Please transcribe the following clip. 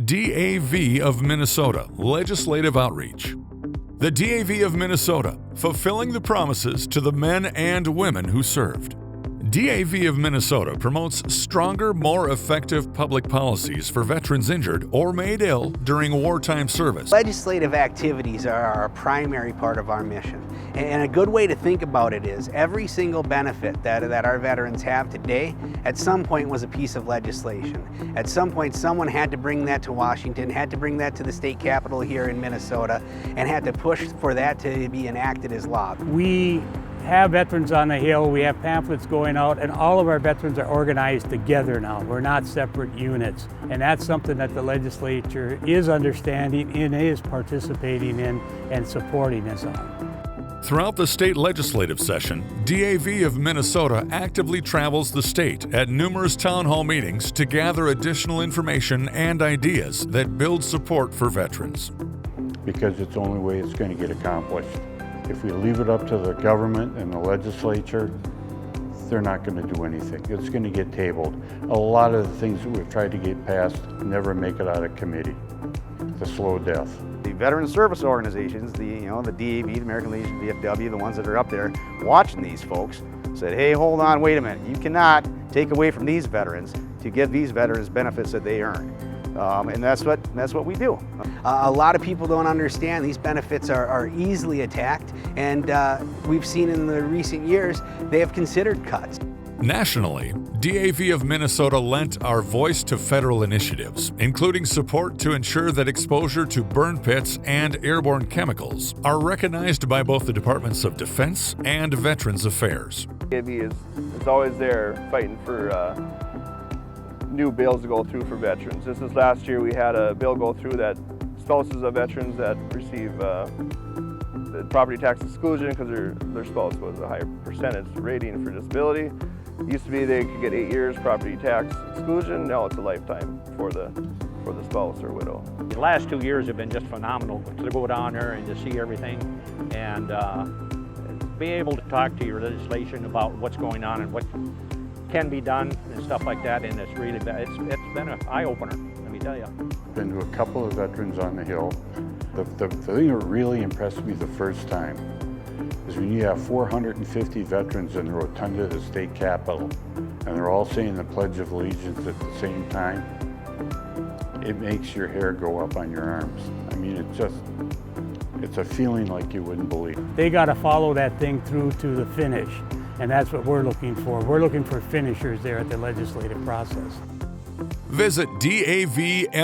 DAV of Minnesota Legislative Outreach. The DAV of Minnesota, fulfilling the promises to the men and women who served. DAV of Minnesota promotes stronger, more effective public policies for veterans injured or made ill during wartime service. Legislative activities are a primary part of our mission. And a good way to think about it is every single benefit that our veterans have today at some point was a piece of legislation. At some point someone had to bring that to Washington, had to bring that to the state capitol here in Minnesota, and had to push for that to be enacted as law. We have Veterans on the Hill, we have pamphlets going out, and all of our veterans are organized together now. We're not separate units. And that's something that the legislature is understanding and is participating in and supporting us on. Throughout the state legislative session, DAV of Minnesota actively travels the state at numerous town hall meetings to gather additional information and ideas that build support for veterans. Because it's the only way it's going to get accomplished. If we leave it up to the government and the legislature, they're not going to do anything. It's going to get tabled. A lot of the things that we've tried to get passed never make it out of committee. It's a slow death. The veteran service organizations, the DAV, the American Legion, VFW, the ones that are up there watching these folks, said, hey, hold on, wait a minute. You cannot take away from these veterans to give these veterans benefits that they earn. And that's what we do. A lot of people don't understand these benefits are easily attacked, and we've seen in the recent years they have considered cuts. Nationally, DAV of Minnesota lent our voice to federal initiatives, including support to ensure that exposure to burn pits and airborne chemicals are recognized by both the Departments of Defense and Veterans Affairs. DAV is always there fighting for new bills to go through for veterans. This is last year we had a bill go through that spouses of veterans that receive the property tax exclusion because their spouse was a higher percentage rating for disability. It used to be they could get 8 years property tax exclusion. Now it's a lifetime for the spouse or widow. The last 2 years have been just phenomenal to go down there and to see everything and be able to talk to your legislation about what's going on and what can be done and stuff like that, and it's really been, it's been an eye-opener, let me tell you. Been to a couple of Veterans on the Hill. The thing that really impressed me the first time is when you have 450 veterans in the rotunda of the state capitol and they're all saying the Pledge of Allegiance at the same time. It makes your hair go up on your arms. I mean, it's a feeling like you wouldn't believe. They got to follow that thing through to the finish. And that's what we're looking for. We're looking for finishers there at the legislative process. Visit davmn.org.